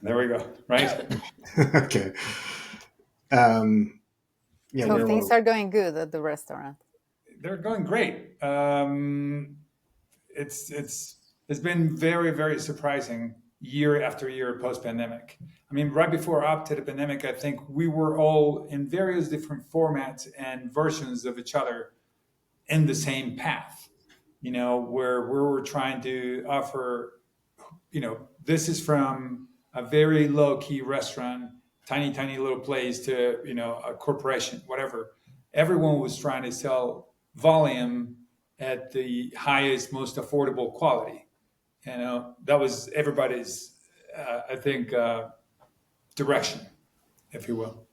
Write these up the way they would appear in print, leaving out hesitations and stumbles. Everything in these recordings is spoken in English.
There we go. Right. Okay. Um, yeah, So where things were are going good at the restaurant. They're going great. It's been very, very surprising year after year post pandemic. I mean, right before up to the pandemic, I think we were all in various different formats and versions of each other in the same path. Where we were trying to offer, this is from a very low key restaurant, tiny, tiny little place to, a corporation, whatever. Everyone was trying to sell volume at the highest, most affordable quality. That was everybody's, I think, direction, if you will.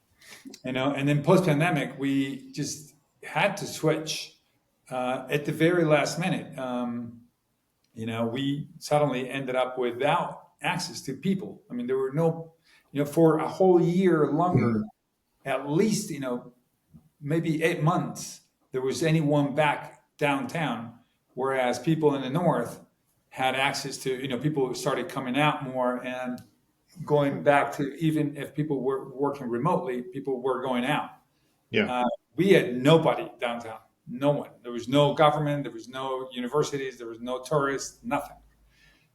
And then post pandemic, we just had to switch at the very last minute. We suddenly ended up without access to people. I mean, there were no, for a whole year longer, Mhm. at least, maybe 8 months, there was anyone back downtown, whereas people in the north had access to, people who started coming out more and going Hmm. back to, even if people were working remotely, people were going out. Yeah. Uh, we had nobody downtown, no one. There was no government, there was no universities, there was no tourists, nothing.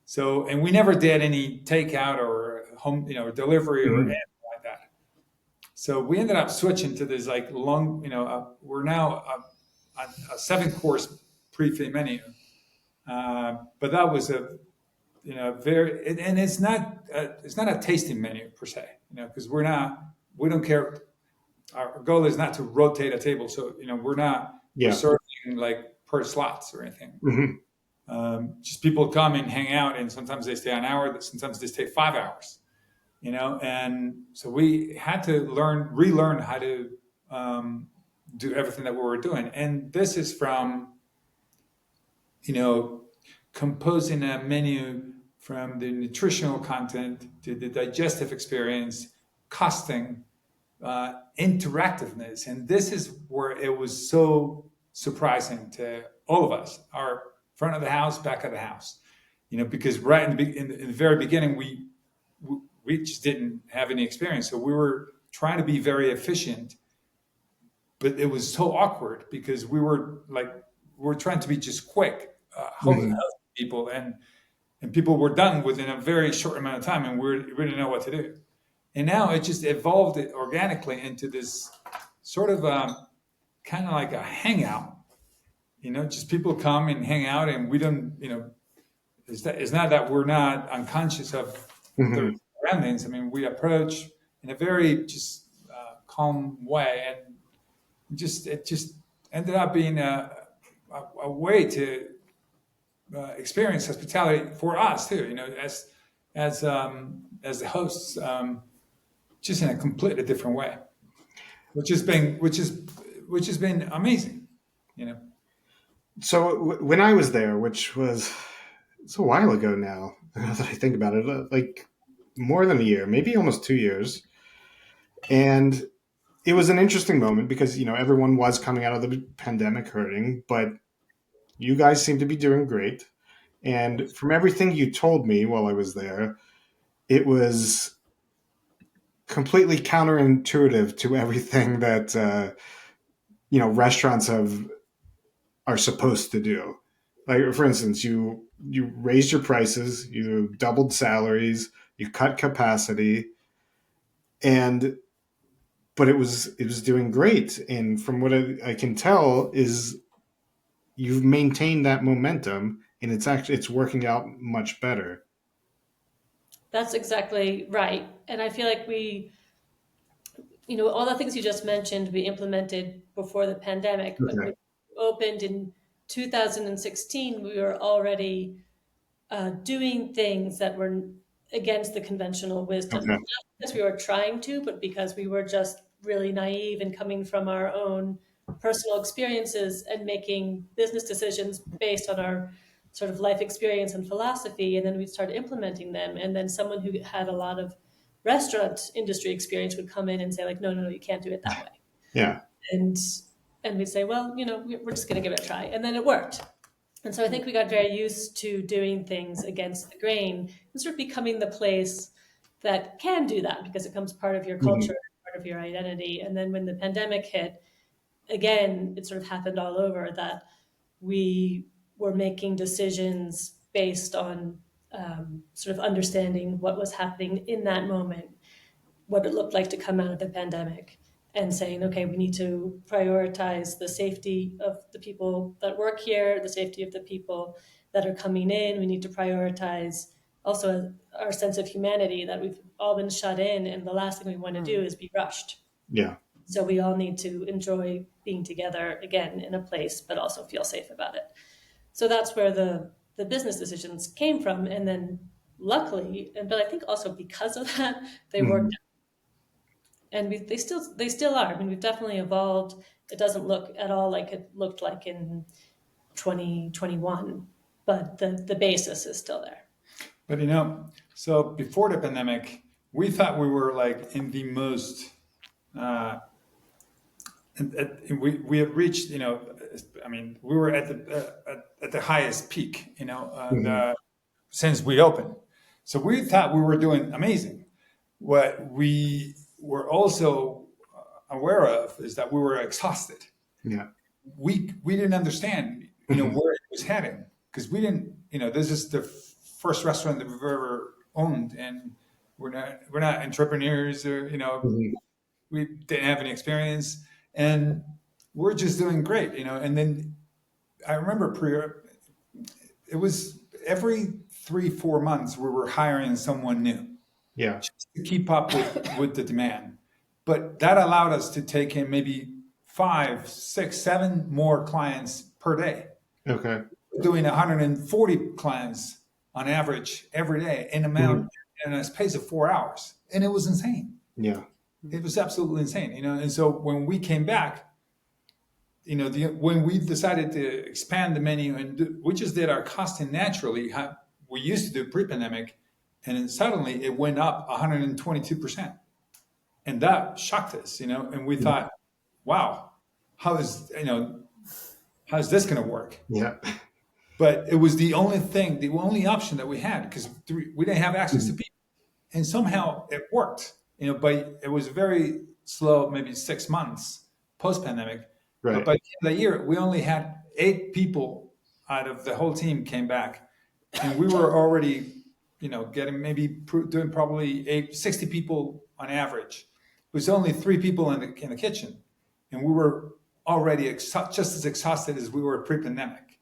So, and we never did any takeout or home, delivery or Mhm. anything like that. So we ended up switching to this like long, we're now a 7 course prix menu. But that was a, very, and it's not a tasting menu per se, because we don't care. Our goal is not to rotate a table. So, we're Yeah. serving like per slots or anything. Hmm. Just people come and hang out, and sometimes they stay an hour, sometimes they stay 5 hours. And so we had to relearn how to do everything that we were doing. And this is from, you know, composing a menu from the nutritional content to the digestive experience, costing, interactiveness. And this is where it was so surprising to all of us, our front of the house, back of the house, because right in the very beginning, we just didn't have any experience. So we were trying to be very efficient, but it was so awkward because we were trying to be just quick, help Hmm. people, and people were done within a very short amount of time, and we didn't know what to do. And now it just evolved it organically into this sort of kind of like a hangout. Just people come and hang out, and we don't, it's not that we're not unconscious of their Hmm. surroundings. I mean, we approach in a very just calm way, and it just ended up being a way to experience hospitality for us too. As the hosts, just in a completely different way, which has been amazing. You know. So when I was there, which was it's a while ago now, now that I think about it, like more than a year, maybe almost 2 years, and it was an interesting moment because everyone was coming out of the pandemic hurting, but you guys seem to be doing great. And from everything you told me while I was there, it was completely counterintuitive to everything that restaurants are supposed to do. Like for instance, you raised your prices, you doubled salaries, you cut capacity, and but it was doing great. And from what I can tell, is you've maintained that momentum, and it's working out much better. That's exactly right. And I feel like all the things you just mentioned, we implemented before the pandemic, but Okay. when we opened in 2016, we were already doing things that were against the conventional wisdom. Okay. Not because we were trying to, but because we were just really naive and coming from our own personal experiences and making business decisions based on our sort of life experience and philosophy. And then we'd start implementing them. And then someone who had a lot of restaurant industry experience would come in and say, like, no, no, no, you can't do it that way. Yeah. And we'd say, well, we're just going to give it a try. And then it worked. And so I think we got very used to doing things against the grain and sort of becoming the place that can do that because it becomes part of your culture, part of your identity. And then when the pandemic hit, again, it sort of happened all over that we were making decisions based on sort of understanding what was happening in that moment, what it looked like to come out of the pandemic, and saying, okay, we need to prioritize the safety of the people that work here, the safety of the people that are coming in. We need to prioritize also our sense of humanity, that we've all been shut in, and the last thing we want to do is be rushed. Yeah. So we all need to enjoy being together again in a place, but also feel safe about it. So that's where the business decisions came from. And then luckily, but I think also because of that, they worked out. And they still are. I mean, we've definitely evolved. It doesn't look at all like it looked like in 2021, but the basis is still there. But so before the pandemic, we thought we were like in the most, we had reached, I mean, we were at the highest peak, since we opened. So we thought we were doing amazing. What we were also aware of is that we were exhausted. Yeah. We didn't understand, where it was heading, because we didn't, this is the first restaurant that we've ever owned, and we're not entrepreneurs, or we didn't have any experience, and we're just doing great, And then I remember it was every 3-4 months we were hiring someone new. Yeah. Just to keep up with the demand. But that allowed us to take in maybe 5, 6, 7 more clients per day. Okay. Doing 140 clients on average every day in a space of 4 hours. And it was insane. Yeah. It was absolutely insane, And so when we came back, when we decided to expand the menu, and we just did our costing naturally, how we used to do pre-pandemic, and then suddenly it went up 122%. And that shocked us, and we thought, wow, how's this going to work? Yeah. But it was the only option that we had, because we didn't have access to people. And somehow it worked, but it was very slow, maybe 6 months post-pandemic. Right. But by the end of the year, we only had 8 people out of the whole team came back. And we were already, getting doing probably 60 people on average. It was only 3 people in the kitchen. And we were already just as exhausted as we were pre-pandemic.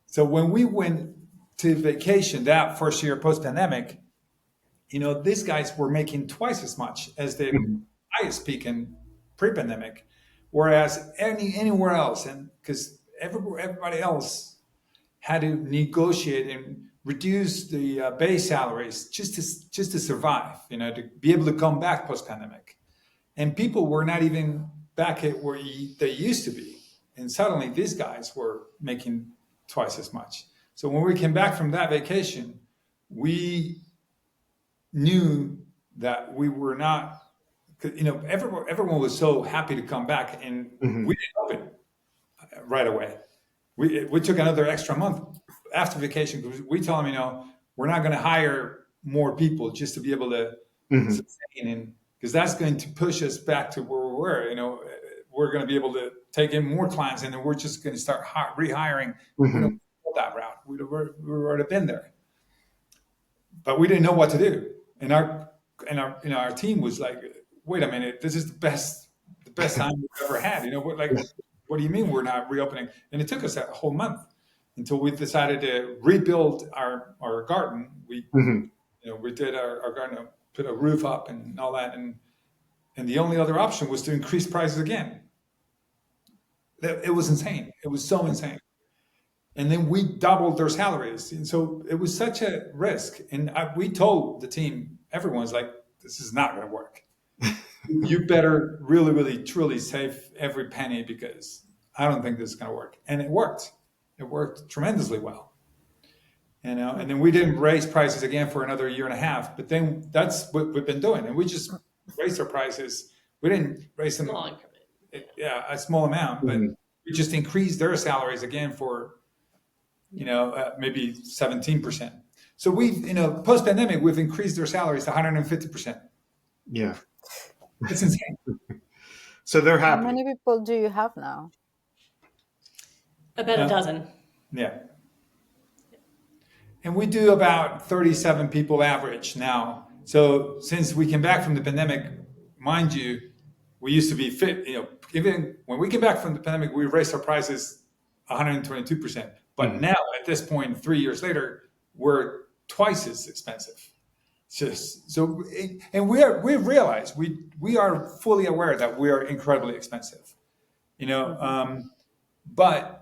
So when we went to vacation that first year post-pandemic, these guys were making twice as much as the highest peak in pre-pandemic, whereas anywhere else, and because everybody else had to negotiate and reduce the base salaries just to survive, to be able to come back post-pandemic, and people were not even back at where they used to be, and suddenly these guys were making twice as much. So when we came back from that vacation, we knew that we were not, everyone was so happy to come back, and we didn't open right away. We took another extra month after vacation, because we told them, we're not going to hire more people just to be able to sustain, and because that's going to push us back to where we were. We're going to be able to take in more clients, and then we're just going to start rehiring. We don't go that route. We've already been there, but we didn't know what to do. And our team was like, wait a minute, this is the best time we've ever had. What do you mean we're not reopening? And it took us a whole month until we decided to rebuild our garden. We did our garden, put a roof up and all that, and the only other option was to increase prices again. It was insane. It was so insane. And then we doubled their salaries. And so it was such a risk. And we told the team, everyone's like, this is not going to work. You better really, really, truly save every penny, because I don't think this is going to work. And it worked. It worked tremendously well. And then we didn't raise prices again for another 1.5 years. But then that's what we've been doing. And we just raised our prices. We didn't raise them. Small increment. A small amount, but we just increased their salaries again for, maybe 17%. So we've, post-pandemic, we've increased their salaries to 150%. Yeah. It's insane. So they're How happy. many people do you have now? About a dozen. Yeah. And we do about 37 people average now. So since we came back from the pandemic, mind you, we used to be fit, even when we came back from the pandemic, we raised our prices 122%. But now at this point, 3 years later, we're twice as expensive. Just so, and we realize we are fully aware that we are incredibly expensive, but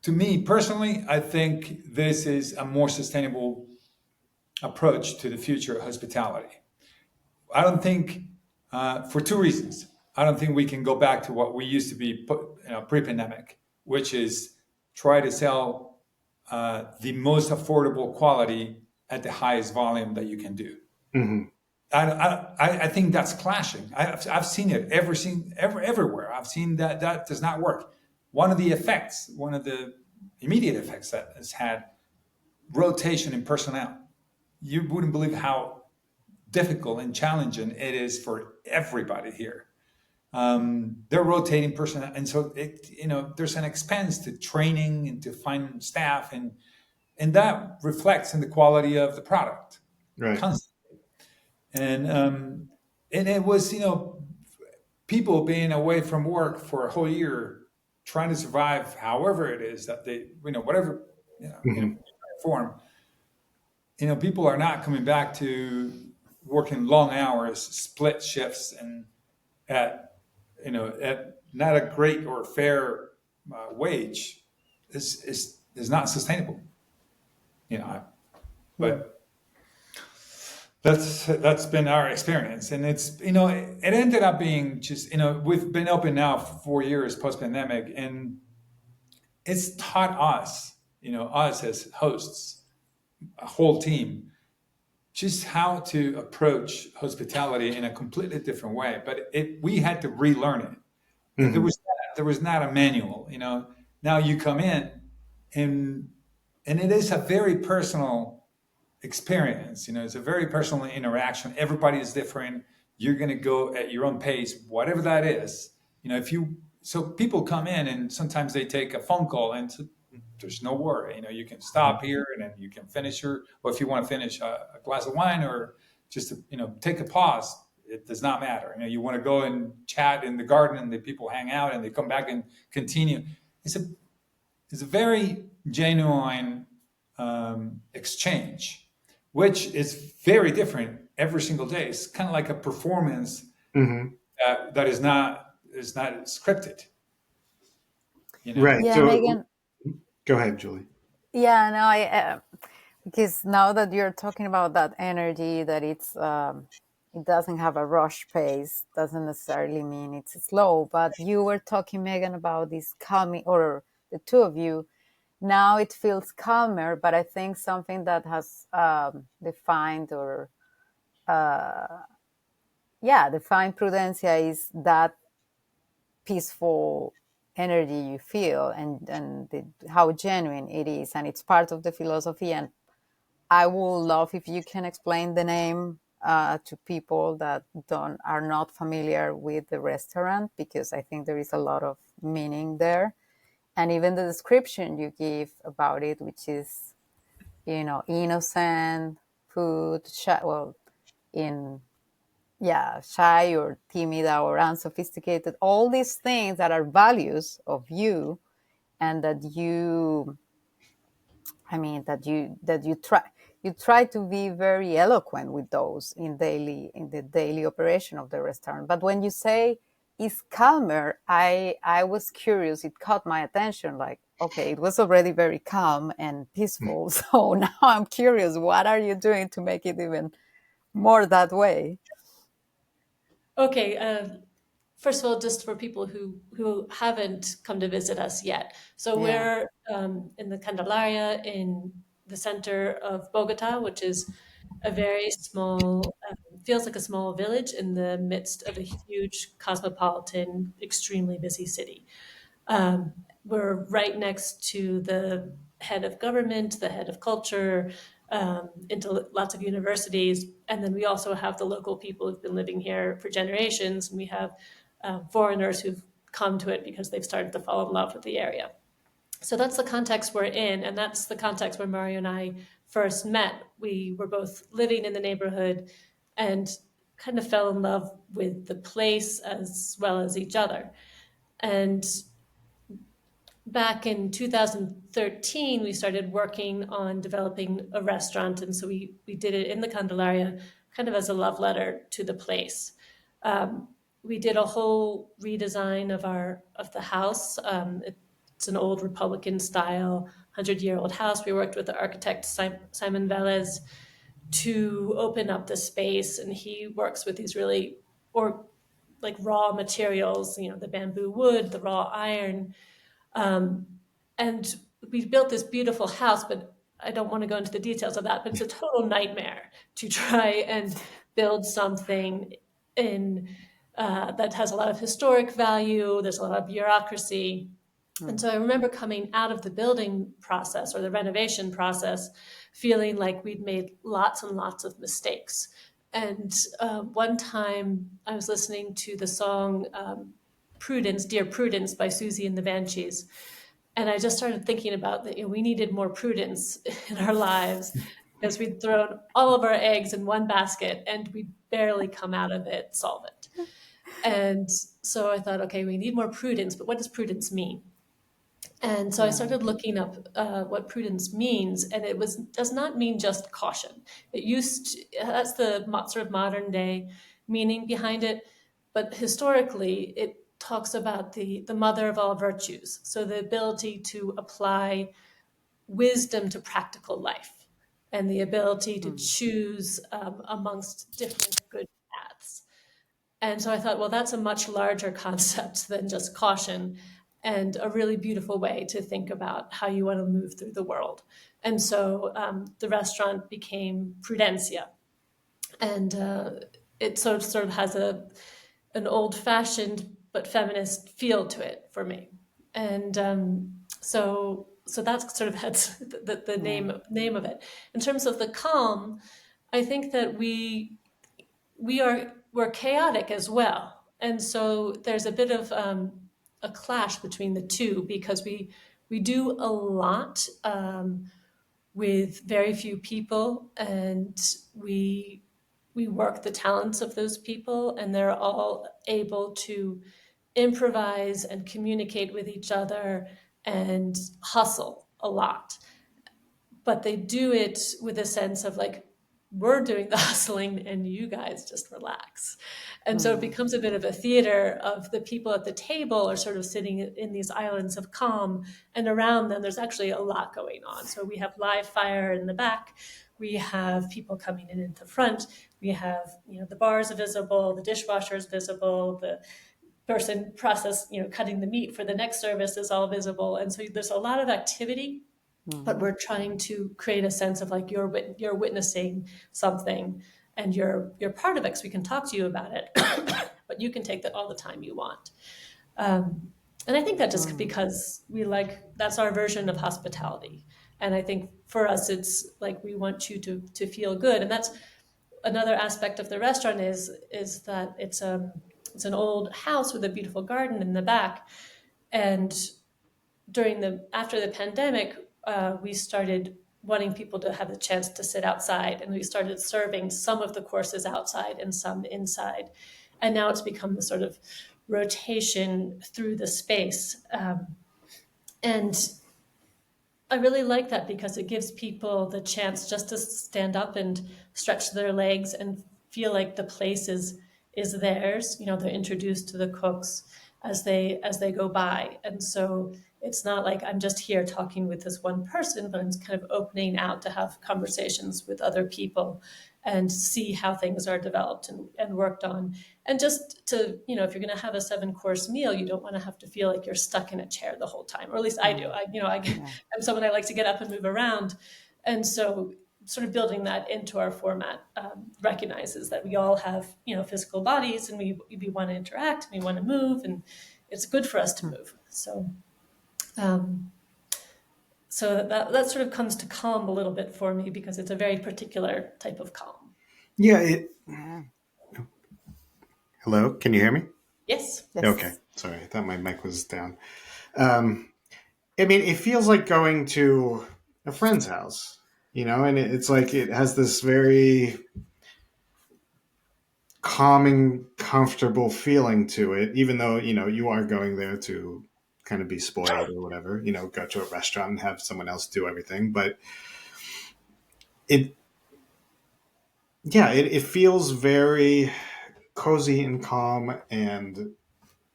to me personally, I think this is a more sustainable approach to the future of hospitality. I don't think, for two reasons, I don't think we can go back to what we used to be pre-pandemic, which is try to sell the most affordable quality at the highest volume that you can do. Mm-hmm. I think that's clashing. I've seen it everywhere. I've seen that does not work. One of the immediate effects that has had rotation in personnel. You wouldn't believe how difficult and challenging it is for everybody here. They're rotating personnel, and so there's an expense to training and to find staff, and that reflects in the quality of the product. Right. Constantly. And it was people being away from work for a whole year, trying to survive, however it is that they whatever form. People are not coming back to working long hours, split shifts, and at not a great or fair wage is not sustainable. But that's been our experience, and it's it ended up being just we've been open now for 4 years post pandemic, and it's taught us us as hosts, a whole team, just how to approach hospitality in a completely different way. But we had to relearn it. Mm-hmm. There was not a manual. Now you come in, and it is a very personal experience. It's a very personal interaction. Everybody is different. You're going to go at your own pace, whatever that is. So people come in, and sometimes they take a phone call, and there's no worry. You can stop here, and then you can finish or if you want to finish a glass of wine, or just to, take a pause. It does not matter. You want to go and chat in the garden, and the people hang out, and they come back and continue. It's a very genuine exchange, which is very different every single day. It's kind of like a performance that is not scripted. Right. Yeah, So Megan. go ahead, Julie. Yeah, no, I because now that you're talking about that energy, that it doesn't have a rush pace, doesn't necessarily mean it's slow. But you were talking, Megan, about this calming, or the two of you. Now it feels calmer, but I think something that has defined defined Prudencia is that peaceful energy you feel, and how genuine it is, and it's part of the philosophy. And I would love if you can explain the name to people that are not familiar with the restaurant, because I think there is a lot of meaning there. And even the description you give about it, which is, innocent food, shy or timid or unsophisticated, all these things that are values of you, and that you try to be very eloquent with those in the daily operation of the restaurant. But when you say it's calmer, I was curious. It caught my attention. Like, okay, it was already very calm and peaceful. So now I'm curious. What are you doing to make it even more that way? Okay. First of all, just for people who haven't come to visit us yet. So we're in the Candelaria, in the center of Bogotá, which is a very small, feels like a small village in the midst of a huge cosmopolitan, extremely busy city. We're right next to the head of government, the head of culture, into lots of universities. And then we also have the local people who've been living here for generations. And we have foreigners who've come to it because they've started to fall in love with the area. So that's the context we're in. And that's the context where Mario and I first met. We were both living in the neighborhood and kind of fell in love with the place as well as each other. And back in 2013, we started working on developing a restaurant. And so we did it in the Candelaria, kind of as a love letter to the place. We did a whole redesign of the house. It's an old Republican style, 100-year-old house. We worked with the architect Simón Veléz to open up the space, and he works with these really like raw materials, the bamboo wood, the raw iron. And we built this beautiful house, but I don't want to go into the details of that, but it's a total nightmare to try and build something that has a lot of historic value. There's a lot of bureaucracy. And so I remember coming out of the building process or the renovation process, feeling like we'd made lots and lots of mistakes. And one time I was listening to the song Prudence, Dear Prudence by Susie and the Banshees. And I just started thinking about that we needed more prudence in our lives because we'd thrown all of our eggs in one basket and we'd barely come out of it solvent. And so I thought, okay, we need more prudence, but what does prudence mean? And so I started looking up what prudence means, and does not mean just caution. That's the sort of modern day meaning behind it, but historically it talks about the mother of all virtues. So the ability to apply wisdom to practical life and the ability to choose amongst different good paths. And so I thought, well, that's a much larger concept than just caution, and a really beautiful way to think about how you want to move through the world. And so the restaurant became Prudencia. And it sort of has an old-fashioned but feminist feel to it for me. And so that's sort of that's the name of it. In terms of the calm, I think that we're chaotic as well. And so there's a bit of a clash between the two, because we do a lot with very few people, and we work the talents of those people, and they're all able to improvise and communicate with each other and hustle a lot. But they do it with a sense of like, we're doing the hustling and you guys just relax. And so it becomes a bit of a theater of the people at the table are sort of sitting in these islands of calm, and around them there's actually a lot going on. So we have live fire in the back, we have people coming in the front, we have the bars are visible, the dishwasher is visible, the person cutting the meat for the next service is all visible. And so there's a lot of activity. But we're trying to create a sense of like you're witnessing something, and you're part of it, because we can talk to you about it, but you can take that all the time you want. And I think that just because that's our version of hospitality. And I think for us, it's like we want you to feel good. And that's another aspect of the restaurant is that it's an old house with a beautiful garden in the back. And after the pandemic, we started wanting people to have the chance to sit outside, and we started serving some of the courses outside and some inside. And now it's become the sort of rotation through the space. And I really like that, because it gives people the chance just to stand up and stretch their legs and feel like the place is theirs. They're introduced to the cooks as they go by. And so it's not like I'm just here talking with this one person, but I'm kind of opening out to have conversations with other people and see how things are developed and worked on. And just to, if you're going to have a 7-course meal, you don't want to have to feel like you're stuck in a chair the whole time, or at least I do. I'm someone, I like to get up and move around. And so sort of building that into our format recognizes that we all have, physical bodies, and we want to interact, and we want to move, and it's good for us to move. So So that sort of comes to calm a little bit for me because it's a very particular type of calm. Yeah. Yeah. Hello, can you hear me? Yes. Okay, Yes. sorry, I thought my mic was down. Um, I mean, it feels like going to a friend's house, and it's like it has this very calming, comfortable feeling to it, even though, you are going there to kind of be spoiled or whatever, go to a restaurant and have someone else do everything. But it, yeah, it feels very cozy and calm and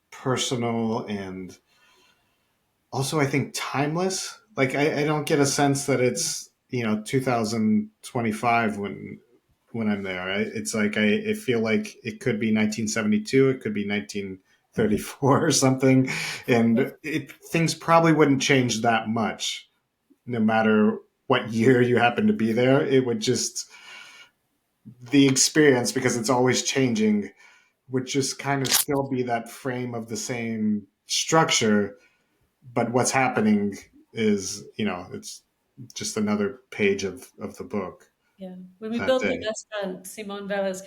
personal and also I think timeless. Like I don't get a sense that it's 2025 when I'm there. It's like I feel like it could be 1972, it could be 1934 or something, and things probably wouldn't change that much no matter what year you happen to be there. It would just the experience because it's always changing would just kind of still be that frame of the same structure, but what's happening is it's just another page of the book Yeah. When we that built the day. restaurant, Simón Veléz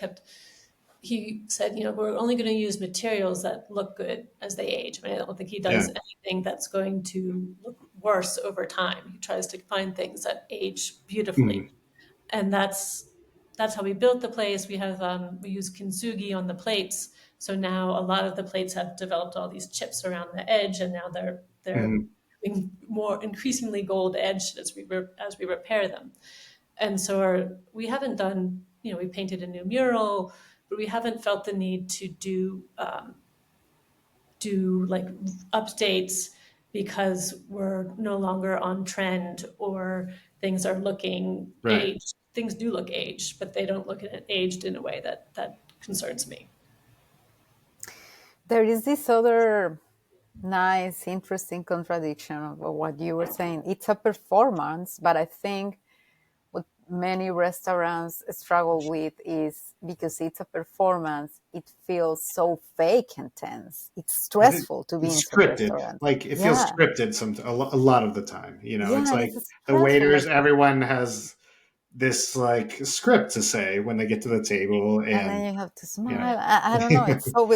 he said, we're only going to use materials that look good as they age. I mean, I don't think he Yeah. does anything that's going to look worse over time. He tries to find things that age beautifully. Mhm. And that's how we built the place. We use kintsugi on the plates. So now a lot of the plates have developed all these chips around the edge, and now they're Mhm. being more increasingly gold edged as we repair them. And so we haven't done, we painted a new mural, but we haven't felt the need to do like updates because we're no longer on trend or things are looking Right. aged. Things do look aged, but they don't look at it aged in a way that concerns me. There is this other nice, interesting contradiction of what you were saying. It's a performance, but I think what many restaurants struggle with is because it's a performance, it feels so fake and tense. It's It- stressful to be in it's some scripted, restaurants. like it feels Yeah. scripted a lot of the time. It's Yeah, and like it's the stressful. waiters, Like, everyone has this like script to say when they get to the table, and and then you have to yeah. smile. I don't know.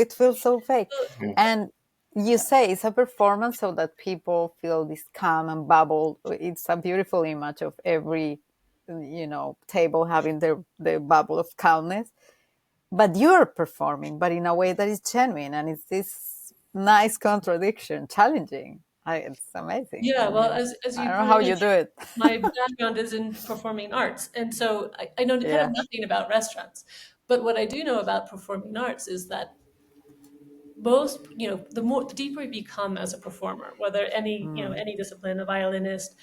It feels so fake. Yeah. And you say it's a performance so that people feel this calm and bubble. It's a beautiful image of every, table having the bubble of calmness. But you're performing, but in a way that is genuine. And it's this nice contradiction, challenging. It's amazing. Yeah, I well, mean, as I you don't know probably how you mentioned, do it. my background is in performing arts, and so I know kind of Yeah. nothing about restaurants. But what I do know about performing arts is that most, the deeper you become as a performer, whether Mm. any discipline, a violinist,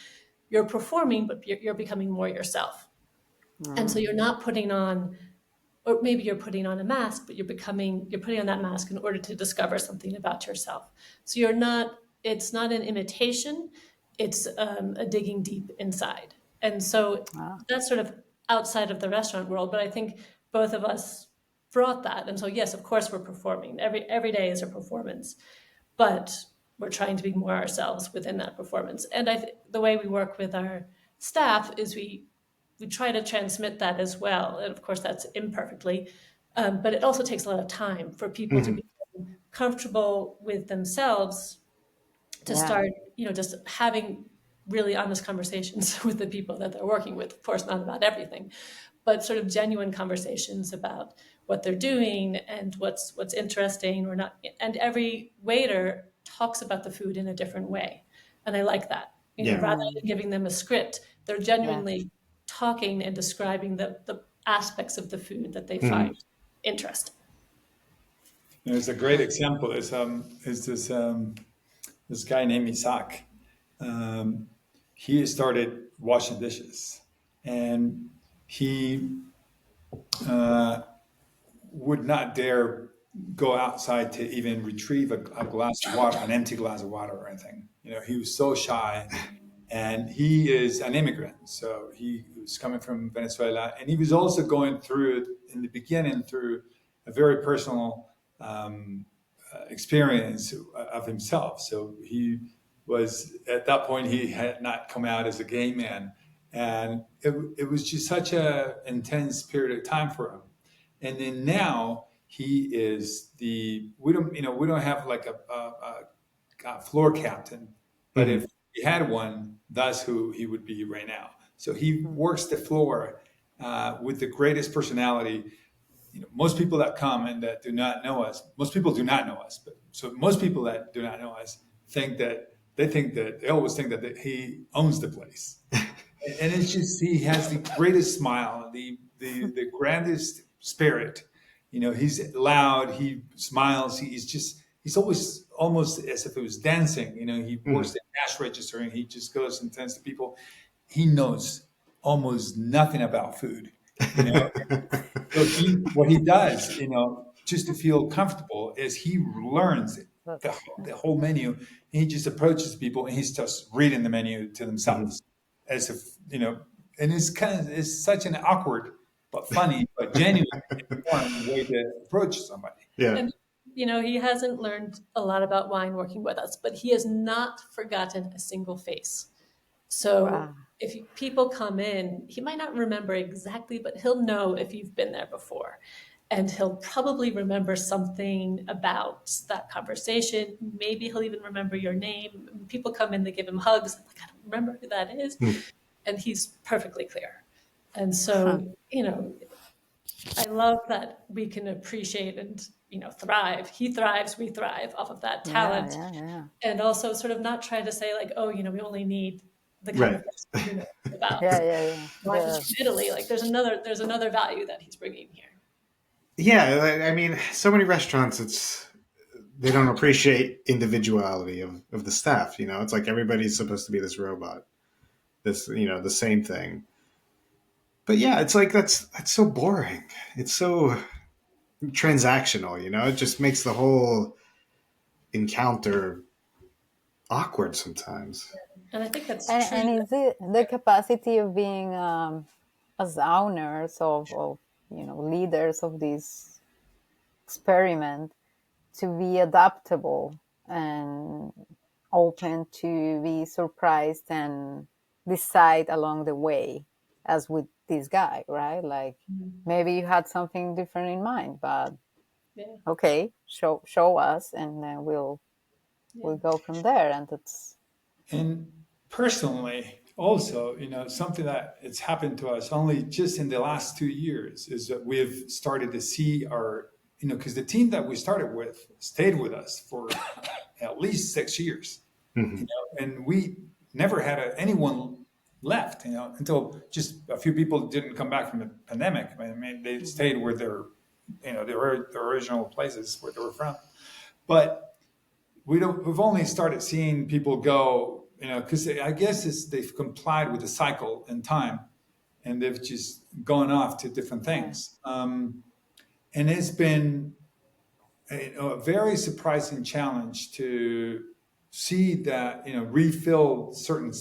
you're performing, but you're becoming more yourself. And so Mm. you're not putting on, or maybe you're putting on a mask, but you're putting on that mask in order to discover something about yourself. So it's not an imitation, it's a digging deep inside. And so Ah. that's sort of outside of the restaurant world, but I think both of us brought that. And so, yes, of course, we're performing. Every day is a performance, but we're trying to be more ourselves within that performance. And the way we work with our staff is we try to transmit that as well. And of course, that's imperfectly, but it also takes a lot of time for people to Mhm. be comfortable with themselves to Yeah. start, just having really honest conversations with the people that they're working with. Of course, not about everything, but sort of genuine conversations about what they're doing and what's interesting or not. And every waiter talks about the food in a different way, and I like that. Yeah. Rather Mm. than giving them a script, they're Yeah. genuinely talking and describing the aspects of the food that they Mhm. find interesting. There's a great example is this guy named Isaac. Um, he started washing dishes, and he uh, would not dare go outside to even retrieve a glass of water, an empty glass of water or anything. He was so shy, and he is an immigrant, so he was coming from Venezuela, and he was also going through in the beginning through a very personal experience of himself. So he was at that point he had not come out as a gay man, and it was just such a intense period of time for him. And then now he is we don't have like a floor captain, but Mhm. if he had one, that's who he would be right now. So he works the floor with the greatest personality. Most people that come and that do not know us, most people do not know us, but so most people that do not know us they always think that he owns the place. And it's just, he has the greatest smile, the grandest spirit. He's loud, he smiles, he's always almost as if it was dancing. He works Mhm. the cash register and he just goes and tends to people. He knows almost nothing about food. You know, so what he does, just to feel comfortable, is he learns the whole menu. And he just approaches people and he's just reading the menu to Mhm. themselves, as if and it's such an awkward but funny but genuine warm way to approach somebody. Yeah. And he hasn't learned a lot about wine working with us, but he has not forgotten a single face. So Wow. if people come in, he might not remember exactly, but he'll know if you've been there before. And he'll probably remember something about that conversation. Maybe he'll even remember your name. People come in, they give him hugs. I'm like, I don't remember who that is. Mhm. And he's perfectly clear. And so, I love that we can appreciate and, thrive. He thrives, we thrive off of that Yeah, talent. yeah, yeah. And also sort of not try to say like, oh, we only need the kind Right. of person who knows about Yeah, yeah, yeah. wines from Italy. Like there's another value that he's bringing here. Yeah, I mean, so many restaurants, they don't appreciate individuality of the staff. It's like everybody's supposed to be this robot, the same thing. But yeah, it's like that's so boring. It's so transactional. It just makes the whole encounter awkward sometimes. And I think that's And, true. and is it the capacity of being as owners of leaders of this experiment to be adaptable and open to be surprised and decide along the way, as with this guy, right? Like maybe you had something different in mind, but Yeah, okay, show us, and then we'll yeah. go from there. And that's And personally, also, something that it's happened to us only just in the last 2 years is that we've started to see because the team that we started with stayed with us for at least 6 years, Hmm. and we never had anyone left, until just a few people didn't come back from the pandemic. I mean, they stayed where their original places where they were from. But we've only started seeing people go, because I guess they've complied with the cycle in time, and they've just gone off to different right. things. And it's been a very surprising challenge to see that, refill certain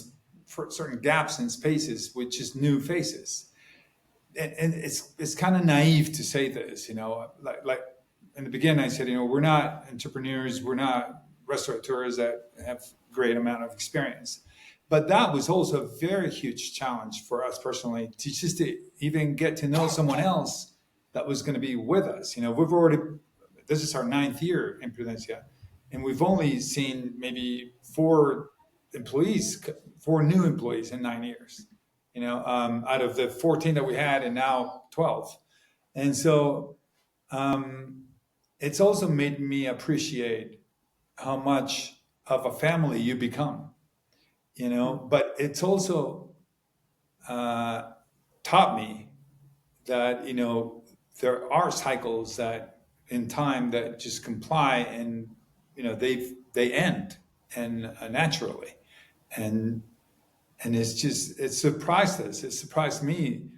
gaps in spaces with just new faces. And it's kind of naive to say this, like in the beginning I said, we're not entrepreneurs, we're not restaurateurs that have great amount of experience. But that was also a very huge challenge for us personally, to just to even get to know someone else that was going to be with us. This is our 9th year in Prudencia, and we've only seen maybe four new employees in 9 years, out of the 14 that we had, and now 12. And so it's also made me appreciate how much of a family you become, but it's also uh, taught me that, there are cycles that in time that just comply, and, they end, and naturally. And it surprised us. It surprised me,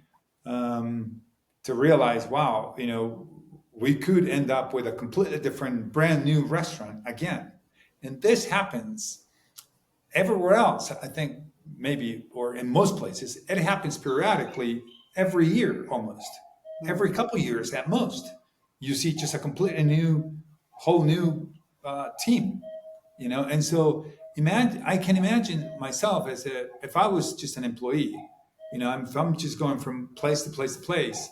to realize, wow, we could end up with a completely different, brand new restaurant again. And this happens everywhere else. I think maybe, or in most places, it happens periodically every year, almost every couple of years at most. You see just a completely whole new team, and so I can imagine myself if I was just an employee, if I'm just going from place to place to place,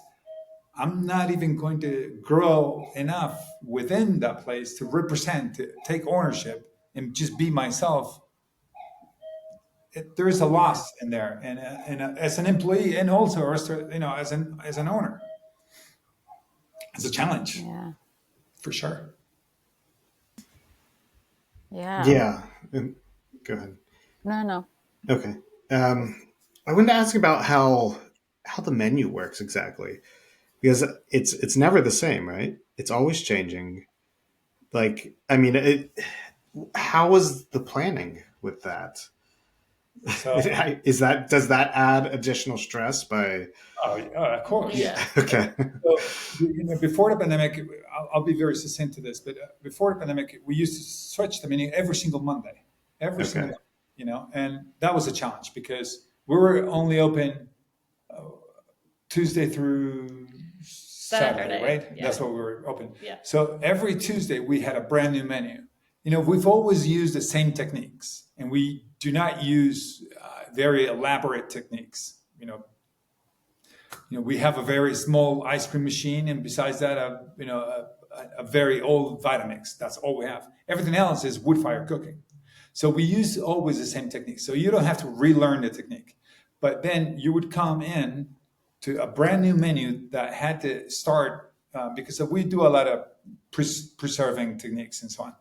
I'm not even going to grow enough within that place to represent, to take ownership, and just be myself. There is a Yeah. loss in there, and as an employee, and also as an owner, it's a challenge Yeah. for sure. Yeah. Yeah. Go ahead. No, no. Okay. Um, I wanted to ask about how the menu works exactly, because it's never the same, right? It's always changing. Like, I mean, how was the planning with that? So, Does that add additional stress by? of course. Yeah. Okay. So, before the pandemic, I'll be very succinct to this, but before the pandemic, we used to switch the menu every single Monday, every single Okay. Monday, and that was a challenge because we were only open Tuesday through Saturday, Saturday. right? Yeah. That's what we were open. Yeah. So every Tuesday we had a brand new menu. We've always used the same techniques, and we do not use very elaborate techniques. We have a very small ice cream machine, and besides that, a very old Vitamix. That's all we have. Everything else is wood fire cooking. So we use always the same technique. So you don't have to relearn the technique. But then you would come in to a brand new menu that had to start because we do a lot of preserving techniques and so on.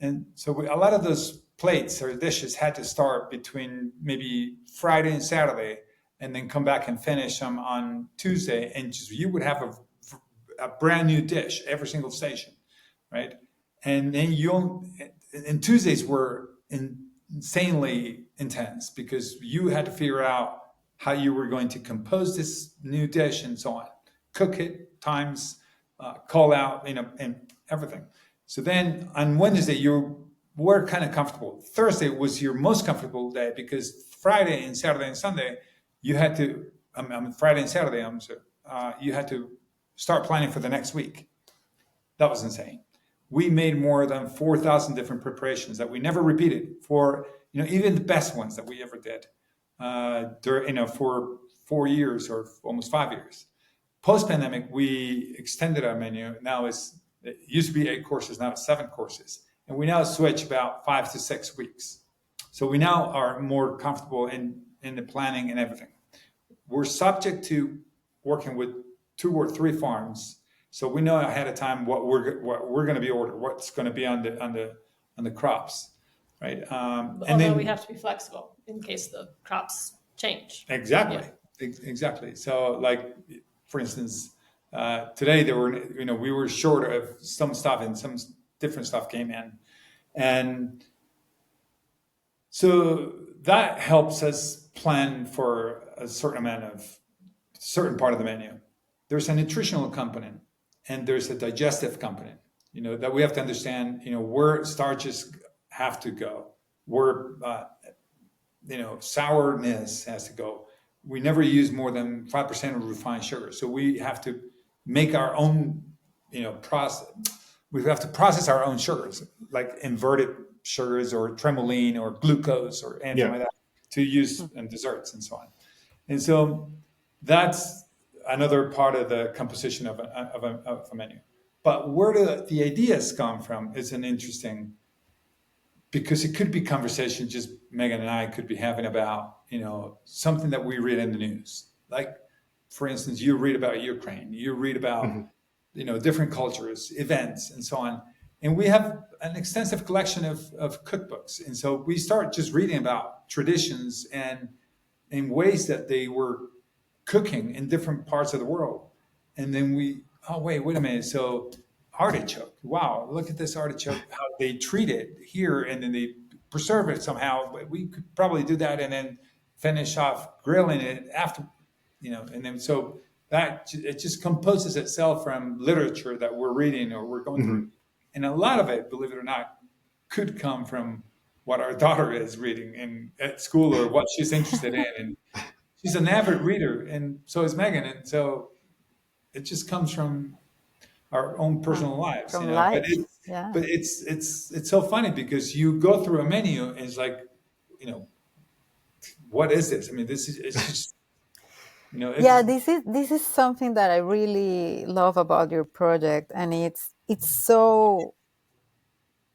And so a lot of those plates or dishes had to start between maybe Friday and Saturday, and then come back and finish them on Tuesday. And you would have a brand new dish every single station, right? And then and Tuesdays were insanely intense because you had to figure out how you were going to compose this new dish and so on, cook it, times, call out, and everything. So then on Wednesday, you were kind of comfortable. Thursday was your most comfortable day because Friday and Saturday and Sunday, you had to, Friday and Saturday, you had to start planning for the next week. That was insane. We made more than 4,000 different preparations that we never repeated for, even the best ones that we ever did for 4 years or almost 5 years. Post-pandemic, we extended our menu. Now it used to be 8 courses, now it's 7 courses. And we now switch about 5 to 6 weeks. So we now are more comfortable in the planning and everything. We're subject to working with 2 or 3 farms, so we know ahead of time what we're going to be ordered, what's going to be on the crops, right? Although we have to be flexible in case the crops change. Exactly, exactly. So, like for instance, today we were short of some stuff, and some different stuff came in, and so that helps us plan for a certain part of the menu. There's a nutritional component and there's a digestive component, that we have to understand, where starches have to go, where, sourness has to go. We never use more than 5% of refined sugar. So we have to make our own, process. We have to process our own sugars, like inverted sugars or tremoline or glucose or anything like that, to use in desserts and so on. And so that's another part of the composition of a menu. But where the ideas come from is an interesting, because it could be conversation just Meghan and I could be having about, something that we read in the news. Like, for instance, you read about Ukraine, you read about, different cultures, events, and so on. And we have an extensive collection of cookbooks. And so we start just reading about traditions and in ways that they were cooking in different parts of the world. And then wait a minute. So artichoke, wow, look at this artichoke, how they treat it here, and then they preserve it somehow. But we could probably do that and then finish off grilling it after, and then so that it just composes itself from literature that we're reading or we're going through. And a lot of it, believe it or not, could come from what our daughter is reading at school or what she's interested in. And she's an avid reader, and so is Meghan. And so it just comes from our own personal lives. From life. Yeah. But it's so funny because you go through a menu and it's like, you know, what is this? I mean, this is it's just, you know, Yeah, it's this is something that I really love about your project, and it's so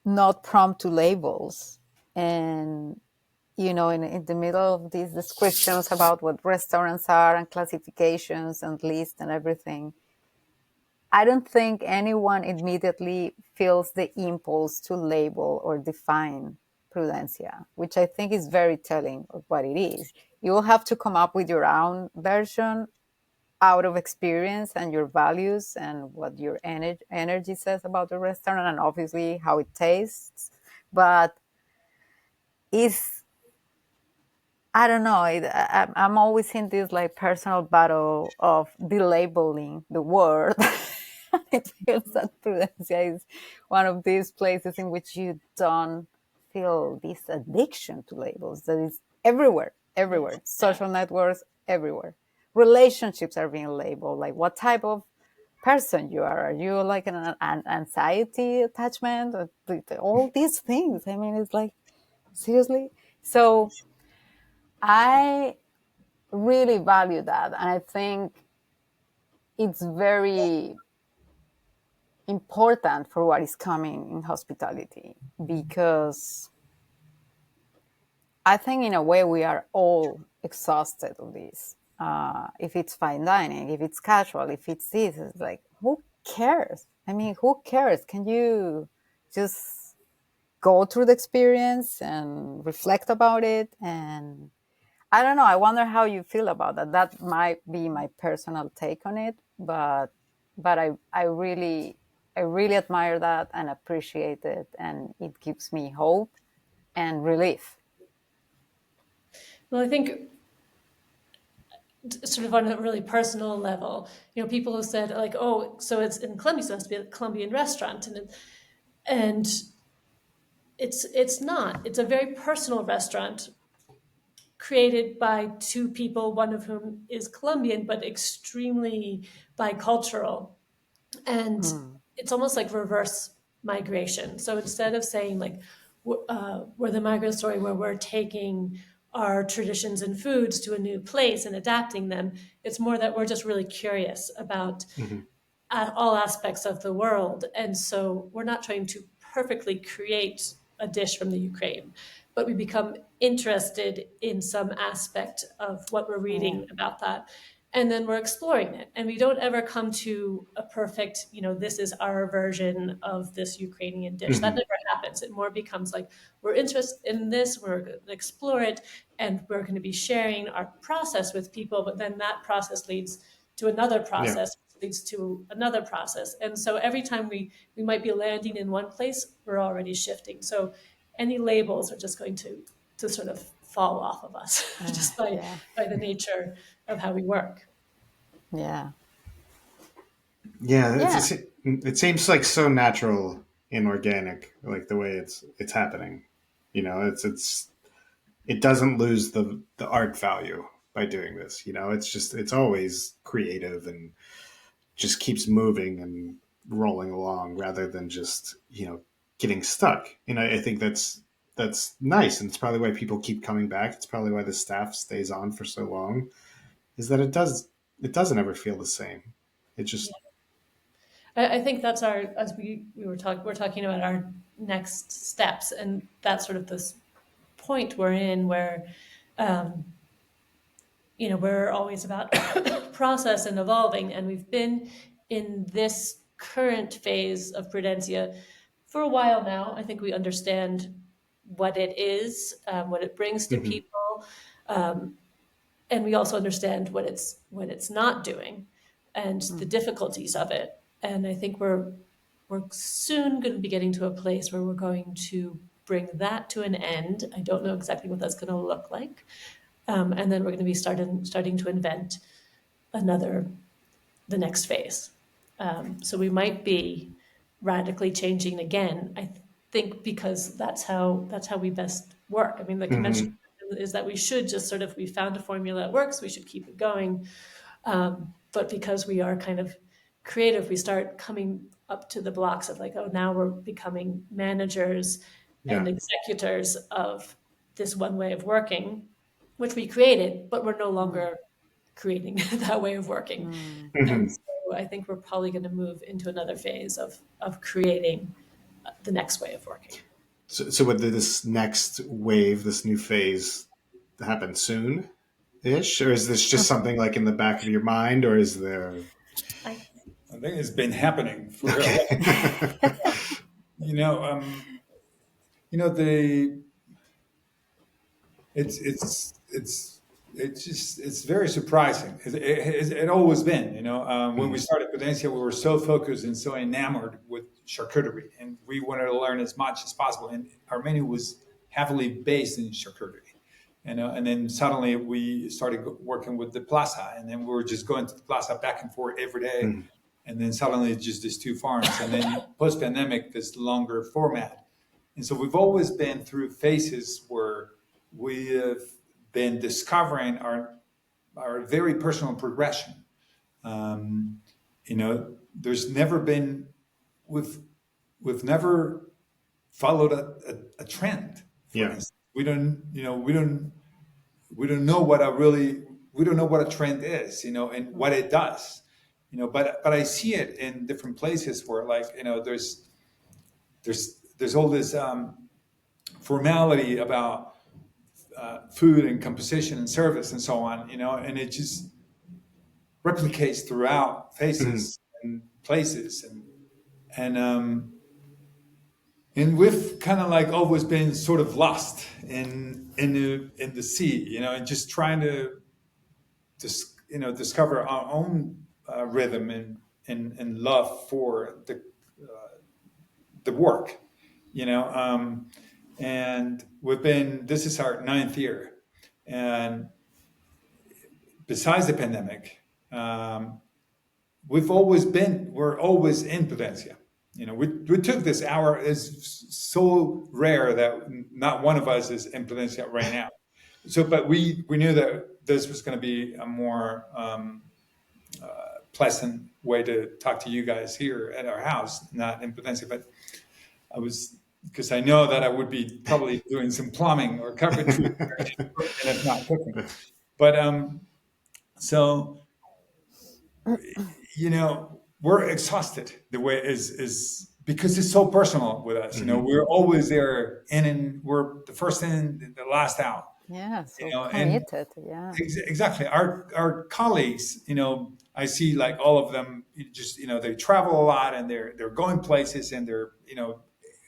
not prompt to labels. And in the middle of these descriptions about what restaurants are and classifications and lists and everything, I don't think anyone immediately feels the impulse to label or define Prudencia, which I think is very telling of what it is. You will have to come up with your own version out of experience and your values and what your energy says about the restaurant and obviously how it tastes. But it's, I don't know. I'm always in this like personal battle of delabeling the word. It feels that Prudencia is one of these places in which you don't feel this addiction to labels that is everywhere, everywhere. Yeah. Social networks, everywhere. Relationships are being labeled. Like what type of person you are. Are you like an anxiety attachment? Or all these things. I mean, it's like, seriously? So I really value that. And I think it's very important for what is coming in hospitality because I think in a way we are all exhausted of this. If it's fine dining, if it's casual, if it's this, it's like, who cares? I mean, who cares? Can you just go through the experience and reflect about it? And I don't know. I wonder how you feel about that. That might be my personal take on it, but I really admire that and appreciate it, and it gives me hope and relief. Well, I think sort of on a really personal level, people have said like, oh, so it's in Colombia, so it has to be a Colombian restaurant, and it's not. It's a very personal restaurant created by two people, one of whom is Colombian, but extremely bicultural. And Mm. it's almost like reverse migration. So instead of saying like we're the migrant story where we're taking our traditions and foods to a new place and adapting them, it's more that we're just really curious about Mhm. all aspects of the world. And so we're not trying to perfectly create a dish from the Ukraine, but we become interested in some aspect of what we're Yeah. reading about that. And then we're exploring it. And we don't ever come to a perfect, this is our version of this Ukrainian dish. That Mhm. never happens. It more becomes like we're interested in this, we're going to explore it, and we're going to be sharing our process with people. But then that process leads to another Yeah. process, leads to another process. And so every time we might be landing in one place, we're already shifting. So any labels are just going to sort of fall off of us just Yeah. by the nature of how we work. Yeah. Yeah, Yeah. it seems like so natural and organic, like the way it's happening. It doesn't lose the art value by doing this. It's always creative and just keeps moving and rolling along rather than just getting stuck. And I think that's nice, and it's probably why people keep coming back. It's probably why the staff stays on for so long. Is that it doesn't ever feel the same. It Yeah. just I think that's as we're talking about our next steps, and that's sort of this point we're in where, um, we're always about process and evolving, and we've been in this current phase of Prudencia for a while now. I think we understand what it is, what it brings to mhm. people, um, and we also understand what it's not doing, and the Mm. difficulties of it. And I think we're soon going to be getting to a place where we're going to bring that to an end. I don't know exactly what that's going to look like, and then we're going to be starting to invent another the next phase. So we might be radically changing again. I think because that's how we best work. I mean, the convention Mhm. is that we should just sort of we found a formula that works. We should keep it going. But because we are kind of creative, we start coming up to the blocks of like, oh, now we're becoming managers and Yeah. executors of this one way of working, which we created, but we're no longer creating that way of working. And Mhm. so I think we're probably going to move into another phase of creating the next way of working. So would this next wave, this new phase, happen soon ish? Or is this just something like in the back of your mind? Or is there. I, I think it's been happening for a Okay. while. You know, the it's very surprising. It always been, when we started Prudencia, we were so focused and so enamored with charcuterie, and we wanted to learn as much as possible. And our menu was heavily based in charcuterie, and then suddenly we started working with the plaza, and then we were just going to the plaza back and forth every day. Mhm. And then suddenly it's just these two farms, and then post-pandemic, this longer format. And so we've always been through phases where we have been discovering our very personal progression. There's never been we've never followed a trend. For Yeah. instance, we don't know what a trend is, and what it does, but I see it in different places where, like, there's all this formality about food and composition and service and so on, and it just replicates throughout Mhm. faces and places, and and we've kind of like always been sort of lost in the sea, and just trying to discover our own rhythm and love for the work, and this is our ninth year, and besides the pandemic, we're always in Prudencia. We took this hour. It's so rare that not one of us is in Prudencia right now. So, but we knew that this was going to be a more pleasant way to talk to you guys here at our house, not in Prudencia. But because I know that I would be probably doing some plumbing or carpentry, and if not cooking. But so we're exhausted. The way is because it's so personal with us. Mhm. We're always there, and we're the first in, the last out. Yeah, so And committed. Yeah. exactly, our colleagues. I see like all of them. Just they travel a lot, and they're going places, and they're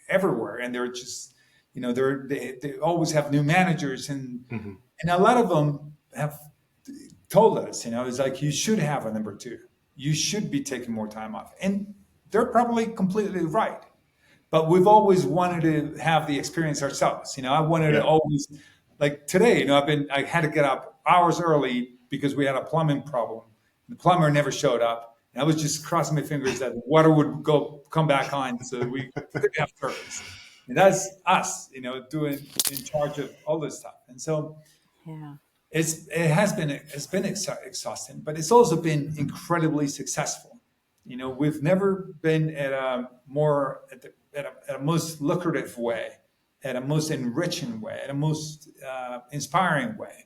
everywhere, and they're just they always have new managers, and Mhm. and a lot of them have told us, it's like, you should have a number two. You should be taking more time off. And they're probably completely right. But we've always wanted to have the experience ourselves. I wanted to Yeah. always, like today, I had to get up hours early because we had a plumbing problem. The plumber never showed up. And I was just crossing my fingers that the water would come back on so that we could have service. And that's us, doing in charge of all this stuff. And so Yeah. it's been exhausting, but it's also been incredibly successful. We've never been at a most lucrative way, at a most enriching way, at a most inspiring way.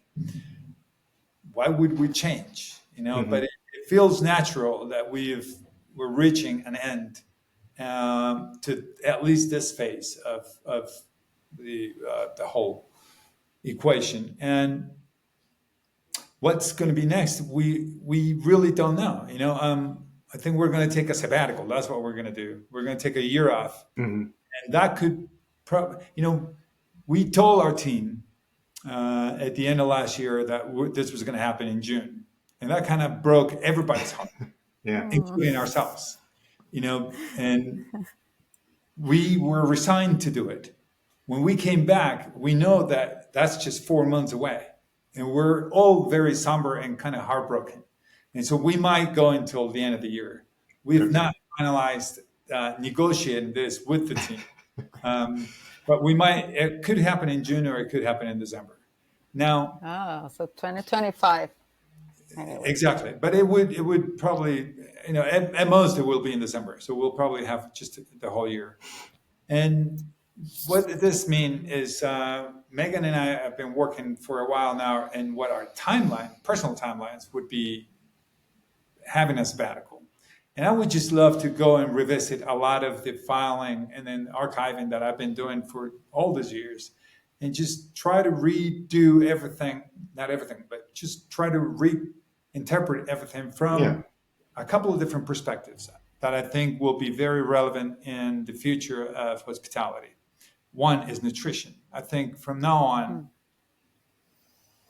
Why would we change? But Mhm. it feels natural that we're reaching an end, to at least this phase of the whole equation. And what's going to be next? We really don't know. I think we're going to take a sabbatical. That's what we're going to do. We're going to take a year off, Mhm. and that could, we told our team at the end of last year that this was going to happen in June, and that kind of broke everybody's heart, Yeah. including ourselves. And we were resigned to do it. When we came back, we know that that's just 4 months away. And we're all very somber and kind of heartbroken. And so we might go until the end of the year. We've Okay. not finalized negotiating this with the team. But it could happen in June, or it could happen in December. Now, Oh, so 2025 anyway. exactly. But it would probably at most it will be in December. So we'll probably have just the whole year. And what this means is Megan and I have been working for a while now, and what our personal timelines would be having a sabbatical. And I would just love to go and revisit a lot of the filing and then archiving that I've been doing for all these years and just try to redo everything, not everything, but just try to reinterpret everything from a couple of different perspectives that I think will be very relevant in the future of hospitality. One is nutrition. I think from now on,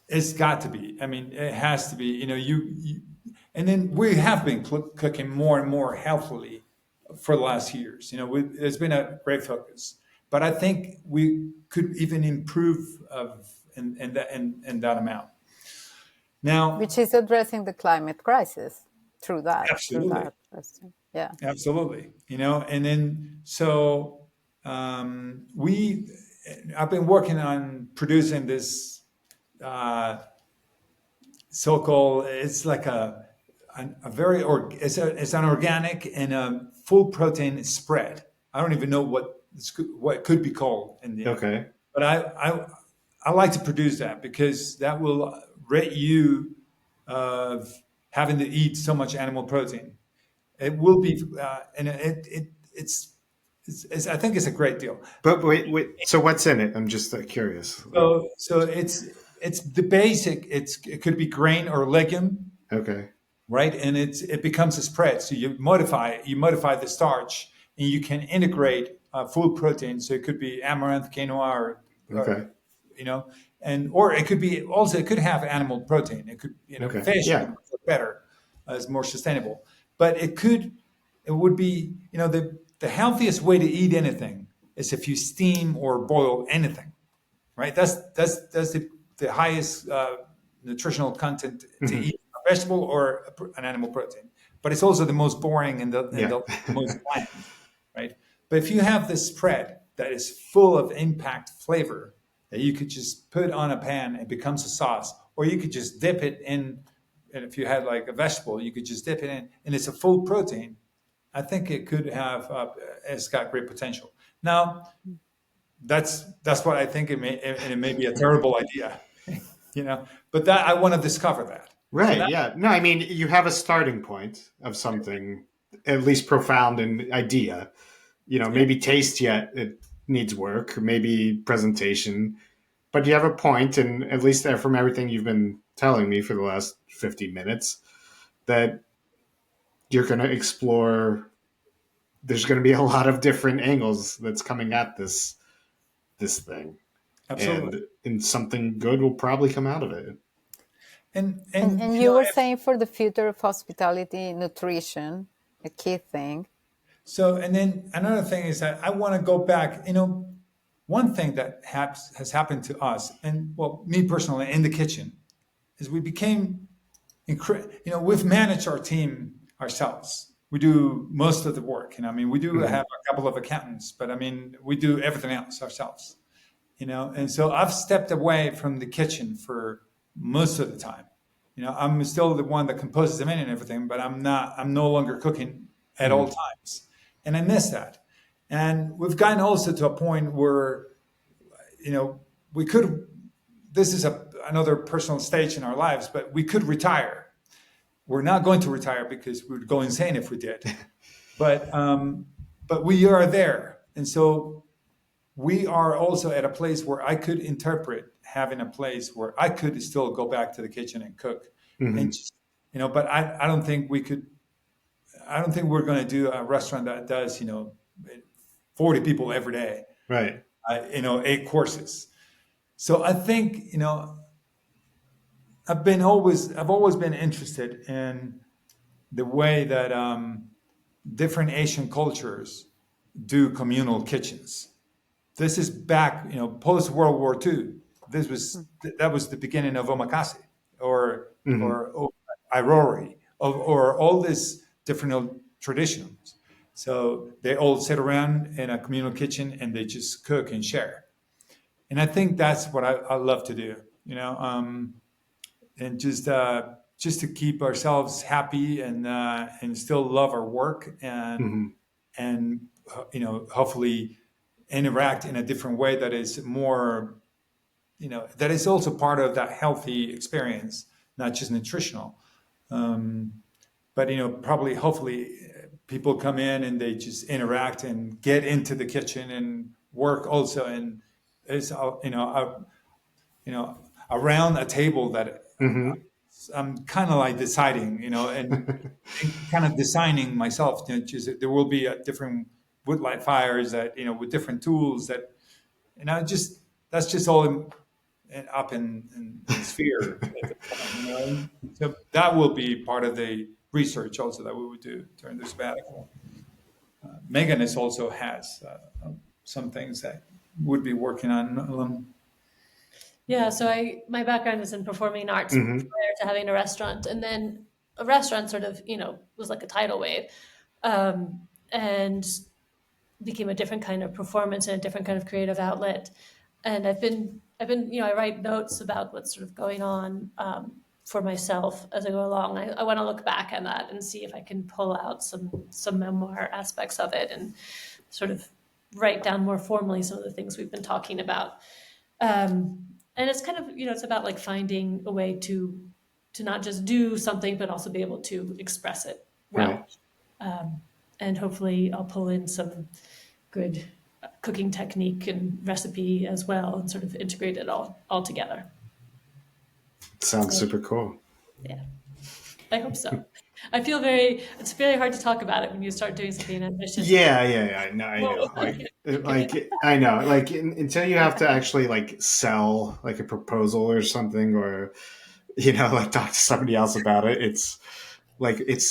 it's got to be. I mean, it has to be. You and then we have been cooking more and more healthily for the last years. There's been a great focus, but I think we could even improve in that amount. Now, which is addressing the climate crisis through that. Absolutely. Through that question. Yeah. Absolutely. And then so I've been working on producing this so-called. It's like it's an organic and a full protein spread. I don't even know what it could be called in the Okay. But I like to produce that because that will rid you of having to eat so much animal protein. It will be, and it's I think it's a great deal. But wait. So what's in it? I'm just curious. So it's the basic. It could be grain or legume, Okay. right? And it becomes a spread. So you modify the starch, and you can integrate full protein. So it could be amaranth, quinoa, Okay. or it could be also it could have animal protein. It could Okay. fish Yeah. better, is more sustainable. But it would be the healthiest way to eat anything is if you steam or boil anything, right? That's the highest nutritional content to eat a vegetable or an animal protein. But it's also the most boring and the most bland, right? But if you have this spread that is full of impact flavor that you could just put on a pan, it becomes a sauce, or you could just dip it in. And if you had like a vegetable, you could just dip it in, and it's a full protein. I think it could have. It's got great potential. Now, that's what I think. It may be a terrible idea, But that I want to discover that. Right. So Yeah. No, I mean, you have a starting point of something at least profound in idea. Maybe taste yet it needs work, maybe presentation, but you have a point, and at least from everything you've been telling me for the last 50 minutes, that you're going to explore. There's going to be a lot of different angles that's coming at this thing, Absolutely. and something good will probably come out of it. And you were saying for the future of hospitality, nutrition, a key thing. So, and then another thing is that I want to go back. One thing that has happened to us, and me personally in the kitchen, is we became, we've managed our team ourselves. We do most of the work. We do have a couple of accountants, but we do everything else ourselves. And so I've stepped away from the kitchen for most of the time. I'm still the one that composes the menu and everything, but I'm no longer cooking at all times. And I miss that. And we've gotten also to a point where, we could, this is another personal stage in our lives, but we could retire. We're not going to retire because we would go insane if we did. But we are there. And so we are also at a place where I could interpret having a place where I could still go back to the kitchen and cook. And just, but I don't think we could. I don't think we're going to do a restaurant that does 40 people every day, right? 8 courses. So I think I've always been interested in the way that different Asian cultures do communal kitchens. This is back post World War II. That was the beginning of omakase or irori or all these different traditions. So they all sit around in a communal kitchen and they just cook and share. And I think that's what I love to do, and just just to keep ourselves happy and still love our work and hopefully interact in a different way that is more, that is also part of that healthy experience, not just nutritional. But probably, hopefully, people come in and they just interact and get into the kitchen and work also, and it's around a table that I'm kind of like deciding, and kind of designing myself. Just there will be different woodlight fires that with different tools that just that's just all up in the sphere at the time. So that will be part of the research also that we would do during the sabbatical. Megan is also has some things that would be working on. Yeah, so my background is in performing arts prior to having a restaurant, and then a restaurant sort of was like a tidal wave, and became a different kind of performance and a different kind of creative outlet. And I've been I write notes about what's sort of going on for myself as I go along. I want to look back at that and see if I can pull out some memoir aspects of it and sort of write down more formally some of the things we've been talking about. And it's kind of it's about like finding a way to not just do something but also be able to express it well. Right. And hopefully I'll pull in some good cooking technique and recipe as well and sort of integrate it all together. Sounds super cool. Yeah, I hope so. I feel it's very hard to talk about it when you start doing something ambitious. Yeah. I know. I know. Like until you have to actually like sell like a proposal or something, or like talk to somebody else about it. It's like it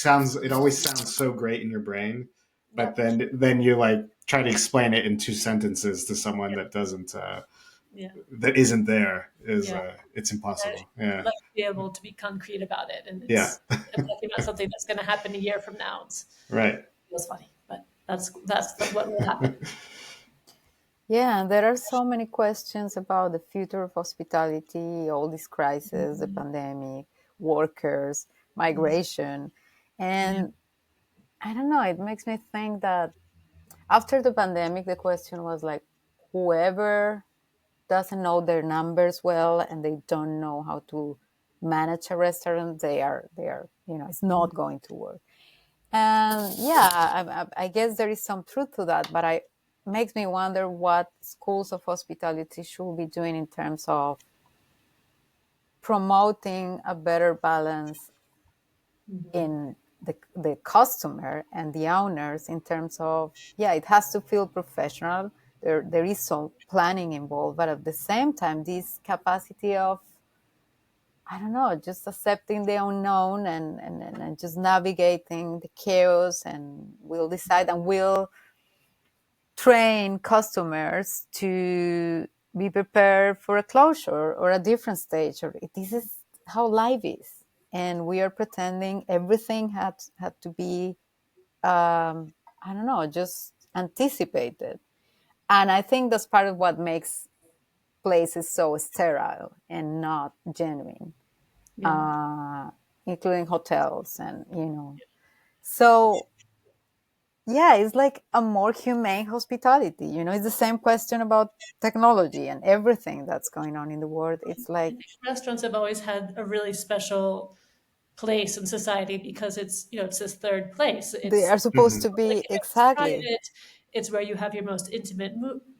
always sounds so great in your brain, but then you like try to explain it in 2 sentences to someone that doesn't that isn't there it's impossible. I'd like to be able to be concrete about it, and it's talking about something that's going to happen a year from now. Right. Feels funny, but that's what will happen. Yeah, there are so many questions about the future of hospitality, all these crises, the pandemic, workers, migration. And I don't know, it makes me think that after the pandemic, the question was like, whoever doesn't know their numbers well and they don't know how to manage a restaurant, they are it's not going to work. And I guess there is some truth to that, but it makes me wonder what schools of hospitality should be doing in terms of promoting a better balance in the customer and the owners in terms of, it has to feel professional. There is some planning involved, but at the same time, this capacity of, I don't know, just accepting the unknown and just navigating the chaos, and we'll decide and we'll train customers to be prepared for a closure or a different stage. Or this is how life is. And we are pretending everything had to be, I don't know, just anticipated. And I think that's part of what makes places so sterile and not genuine, including hotels and. So, it's like a more humane hospitality. It's the same question about technology and everything that's going on in the world. It's like restaurants have always had a really special place in society because it's this third place. They are supposed to be exactly. It's where you have your most intimate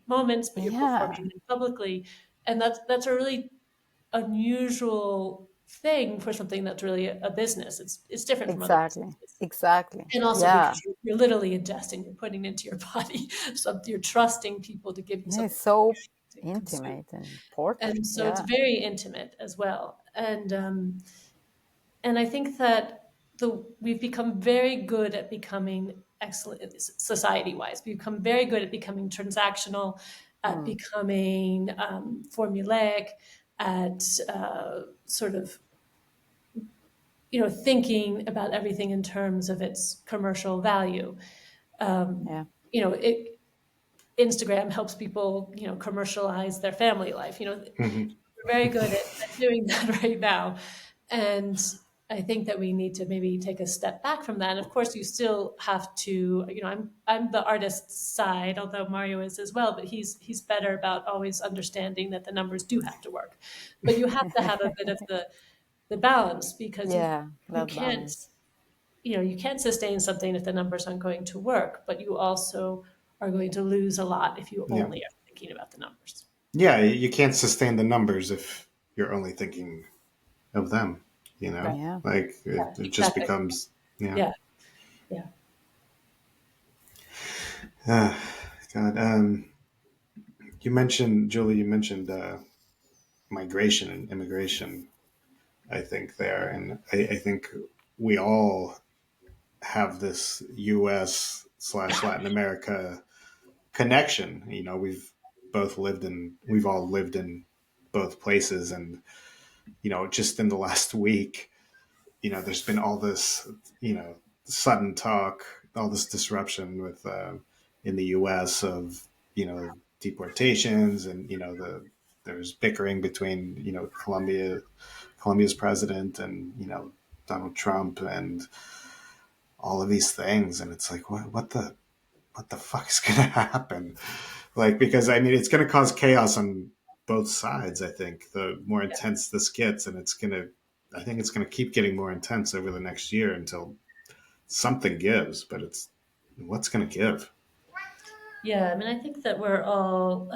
moments, but you're performing them publicly, and that's a really unusual thing for something that's really a business. It's different from other businesses. Exactly. And also because you're literally ingesting, you're putting into your body, so you're trusting people to give you something. It's so intimate and important. And so it's very intimate as well. And I think that we've become very good at becoming excellent society-wise. We've become very good at becoming transactional, at becoming formulaic, at sort of thinking about everything in terms of its commercial value. Instagram helps people commercialize their family life. We're very good at doing that right now, and I think that we need to maybe take a step back from that. And of course, you still have to, I'm the artist's side, although Mario is as well, but he's better about always understanding that the numbers do have to work. But you have to have a bit of the balance, because Yeah, you that can't, balance. you can't sustain something if the numbers aren't going to work, but you also are going to lose a lot if you Yeah. only are thinking about the numbers. Yeah, you can't sustain the numbers if you're only thinking of them, Right. Yeah. like Yeah, it just exactly. becomes, yeah. Yeah. Yeah. Ah, God. Julie, you mentioned migration and immigration, I think there. And I think we all have this US / Latin America connection. We've all lived in both places. And, just in the last week, there's been all this, sudden talk, all this disruption with in the U.S. of deportations, and there's bickering between Colombia's president and Donald Trump, and all of these things, and it's like what the fuck is gonna happen? Like, because I mean, it's gonna cause chaos on both sides. I think the more intense this gets, and I think it's gonna keep getting more intense over the next year until something gives. But what's gonna give? Yeah, I mean, I think that we're all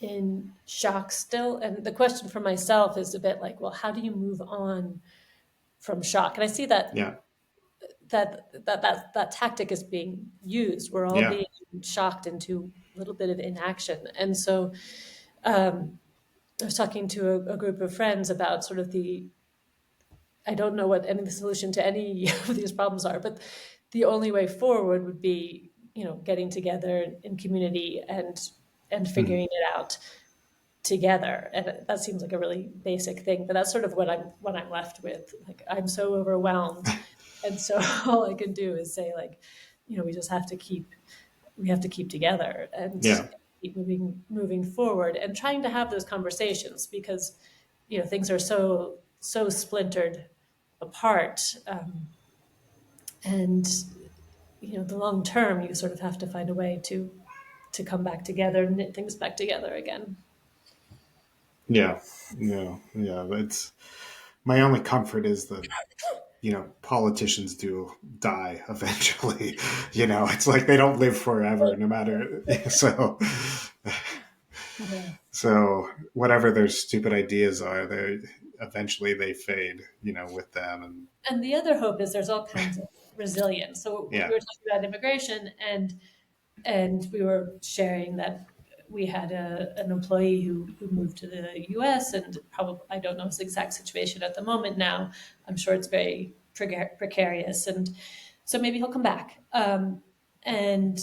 in shock still. And the question for myself is a bit like, well, how do you move on from shock? And I see that Yeah, that tactic is being used. We're all yeah, being shocked into a little bit of inaction. And so um, I was talking to a group of friends about sort of I don't know what any the solution to any of these problems are, but the only way forward would be, getting together in community and mhm. figuring it out together. And that seems like a really basic thing, but that's sort of what I'm left with. Like, I'm so overwhelmed, and so all I can do is say, like, we just have to keep together and Yeah, keep moving forward, and trying to have those conversations, because things are so splintered apart, and the long term, you sort of have to find a way to come back together, knit things back together again. yeah, yeah. But my only comfort is that politicians do die eventually. It's like they don't live forever, no matter. So, Yeah. so whatever their stupid ideas are, they fade, with them. And the other hope is there's all kinds of resilience. So we Yeah, were talking about immigration, and we were sharing that we had an employee who moved to the U.S., and probably, I don't know his exact situation at the moment now. I'm sure it's very precarious, and so maybe he'll come back. And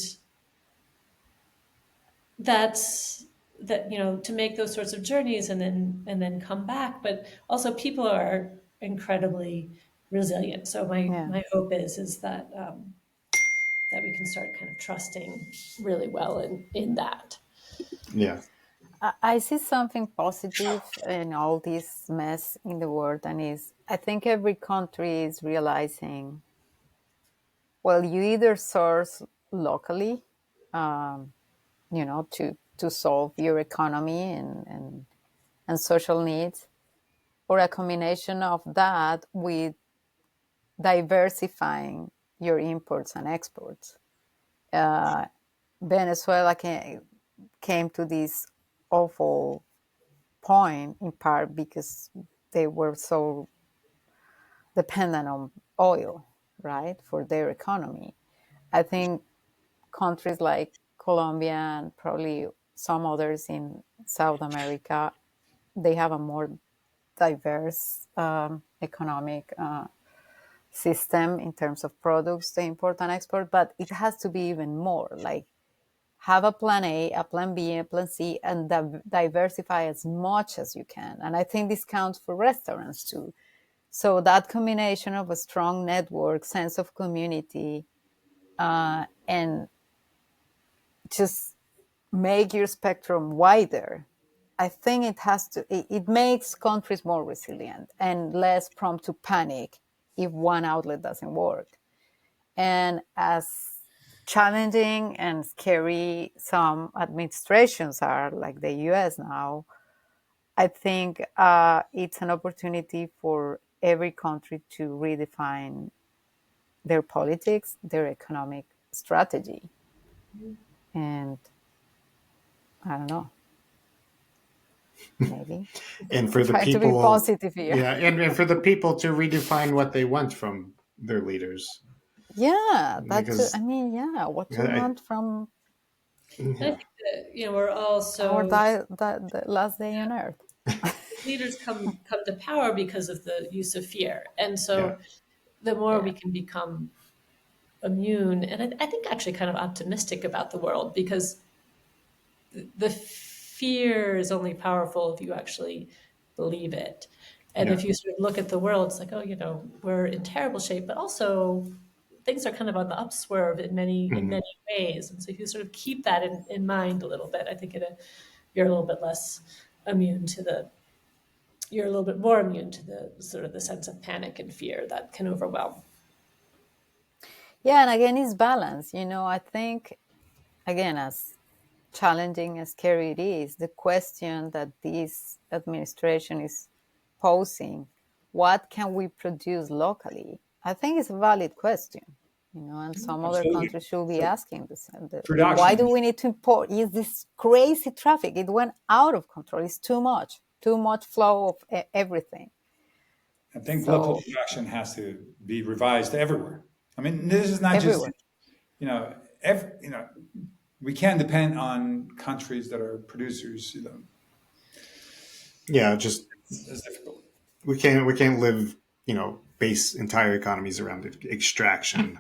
that's that, to make those sorts of journeys and then come back. But also, people are incredibly resilient. So my Yeah. my hope is that we can start kind of trusting really well in that. yeah, I see something positive in all this mess in the world, and is I think every country is realizing, well, you either source locally, um, to solve your economy and social needs, or a combination of that with diversifying your imports and exports. Uh, Venezuela came to this awful point in part because they were so dependent on oil, right, for their economy. I think countries like Colombia and probably some others in South America, they have a more diverse economic system in terms of products they import and export, but it has to be even more. Like, have a plan A, a plan B, a plan C, and diversify as much as you can. And I think this counts for restaurants too. So that combination of a strong network, sense of community, and just make your spectrum wider. I think it makes countries more resilient and less prone to panic if one outlet doesn't work. And as challenging and scary some administrations are, like the US now, I think it's an opportunity for every country to redefine their politics, their economic strategy. And I don't know, maybe And for the try to be people, positive here. yeah, and for the people to redefine what they want from their leaders. Yeah, Because I mean, yeah, what do you I, want from And I yeah, think that, we're all our so the last day on earth? leaders come to power because of the use of fear. And yeah, so the more Yeah. we can become immune, and I think actually kind of optimistic about the world, because the fear is only powerful if you actually believe it. And yeah. if you sort of look at the world, it's like, oh, we're in terrible shape, but also things are kind of on the upswerve in Mhm. many ways. And so if you sort of keep that in mind a little bit, I think you're a little bit less immune to you're a little bit more immune to the sort of the sense of panic and fear that can overwhelm. Yeah, and again, it's balance. I think, again, as challenging as scary it is, the question that this administration is posing, what can we produce locally? I think it's a valid question. And some other Absolutely. countries should be So asking this. Why do production, we need to import? Is this crazy traffic? It went out of control. It's too much flow of everything. I think local So production has to be revised everywhere. I mean, this is not just, everywhere. you know, we can't depend on countries that are producers. Yeah, just It's difficult. we can't live, base entire economies around extraction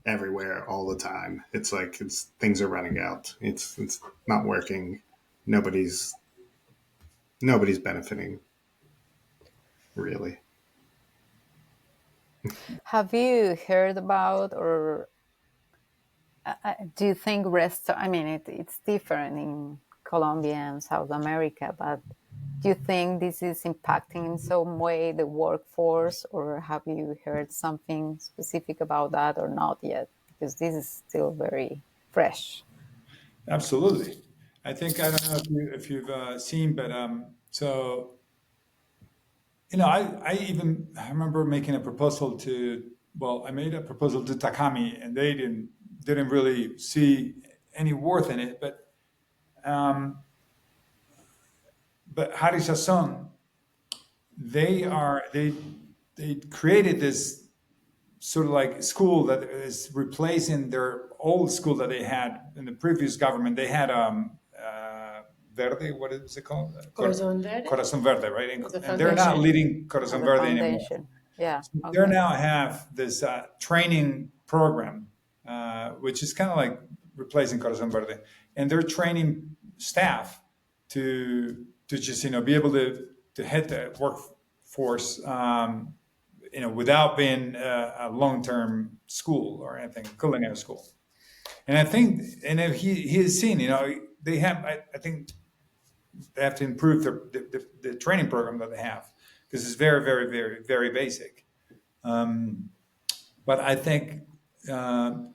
everywhere all the time. It's like things are running out. It's not working. Nobody's nobody's benefiting really. Have you heard about, or do you think I mean, it's different in Colombia and South America, but do you think this is impacting in some way the workforce, or have you heard something specific about that, or not yet? Because this is still very fresh. Absolutely. I don't know if you've seen, but so I remember making a proposal to, well, I made a proposal to Takami, and they didn't really see any worth in it. But Harishason, they created this sort of like school that is replacing their old school that they had in the previous government. They had Verde, what is it called? Corazon Verde Corazon Verde, right? is a And they're not foundation. leading As Corazon a Verde anymore. foundation. Yeah. So they Okay. now have this training program, which is kind of like replacing Corazon Verde, and they're training staff to just be able to hit the workforce, without being a long term school or anything, culinary school. And I think, and if he has seen, they have. I think they have to improve the training program that they have, because it's very, very, very, very basic. But I think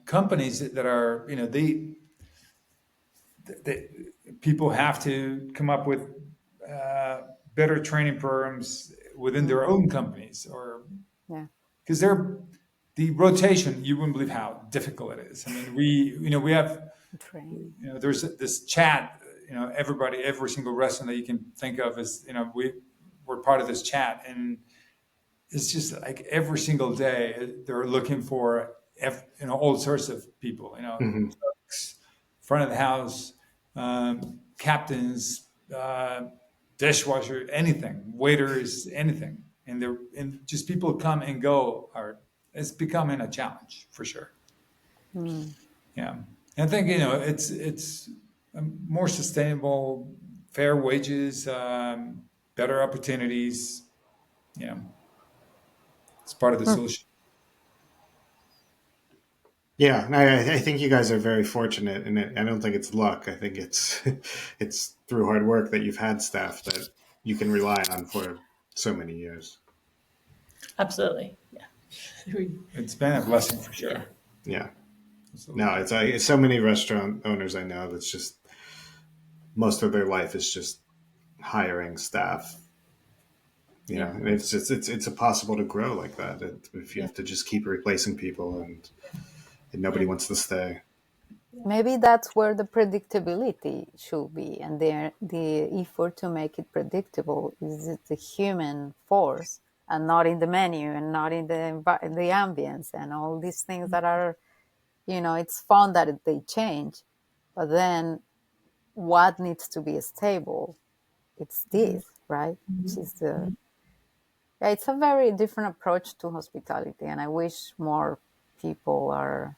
companies that are, they people have to come up with better training programs within their own companies, or Yeah. because the rotation, you wouldn't believe how difficult it is. I mean, we have, Training. there's this chat, every single restaurant that you can think of is, we're part of this chat, and it's just like every single day they're looking for, all sorts of people, Hmm. cooks, front of the house, captains, dishwasher, anything, waiters, anything, and just people come and go. It's becoming a challenge for sure. Mm. Yeah, and I think it's more sustainable, fair wages, better opportunities. Yeah, it's part of the solution. Yeah, I think you guys are very fortunate, and I don't think it's luck. I think it's it's through hard work that you've had staff that you can rely on for so many years. Absolutely. Yeah. It's been a blessing for sure. Yeah. Absolutely. No, it's so many restaurant owners I know that's just most of their life is just hiring staff. You know, and it's impossible to grow like that if you have to just keep replacing people and nobody wants to stay. Maybe that's where the predictability should be, and the effort to make it predictable is the human force, and not in the menu, and not in the ambience, and all these things that are, it's fun that they change, but then what needs to be stable? It's this, right? Which is yeah, it's a very different approach to hospitality, and I wish more people are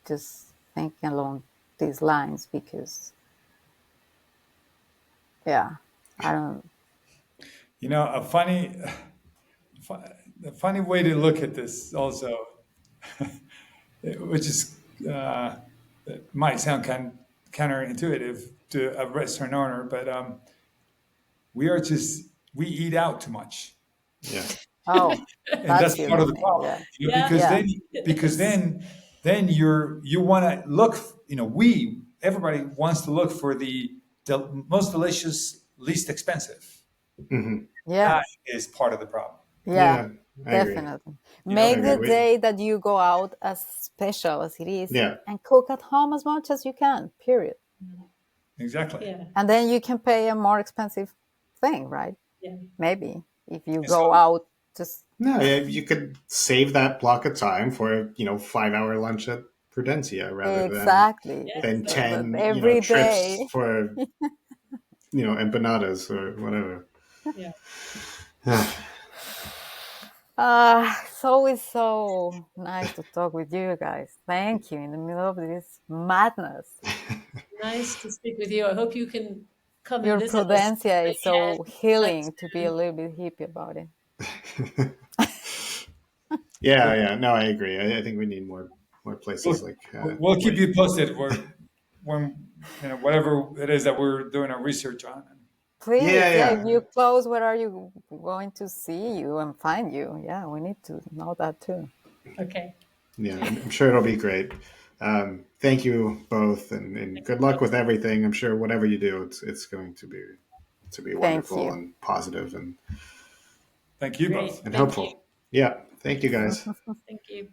just thinking along these lines because, yeah, I don't. A funny way to look at this also, which is it might sound counterintuitive to a restaurant owner, but we eat out too much, Yeah. Oh, and that's that's the part other of the thing. problem. Yeah, Yeah. Because yeah, then you want to look. Everybody wants to look for the most delicious, least expensive. Hmm. That yes, is part of the problem. yeah, Yeah, I agree. definitely. I Make the agree. day that you go out as special as it is, Yeah. and cook at home as much as you can. Period. Exactly. Yeah. And then you can pay a more expensive thing, right? Yeah. Maybe if you And go so out just No, yeah, you could save that block of time for a 5-hour lunch at Prudencia rather exactly. Yeah. than But 10 every trips day. for empanadas or whatever. Yeah. It's always so nice to talk with you guys. Thank you in the middle of this madness. Nice to speak with you. I hope you can come and Your visit us Prudencia is again so sometime healing to be a soon. little bit hippie about it. Yeah. No, I agree. I think we need more we'll, places like we'll keep where, you posted when whatever it is that we're doing our research on. Please, yeah, if yeah. you close, where are you going to see you and find you? Yeah, we need to know that too. Okay. Yeah, I'm sure it'll be great. Thank you both, and good luck with everything. I'm sure whatever you do, it's going to be Thank wonderful you. and positive Thank you Great. both. and Thank you. hopeful. Yeah, thank you guys. Thank you.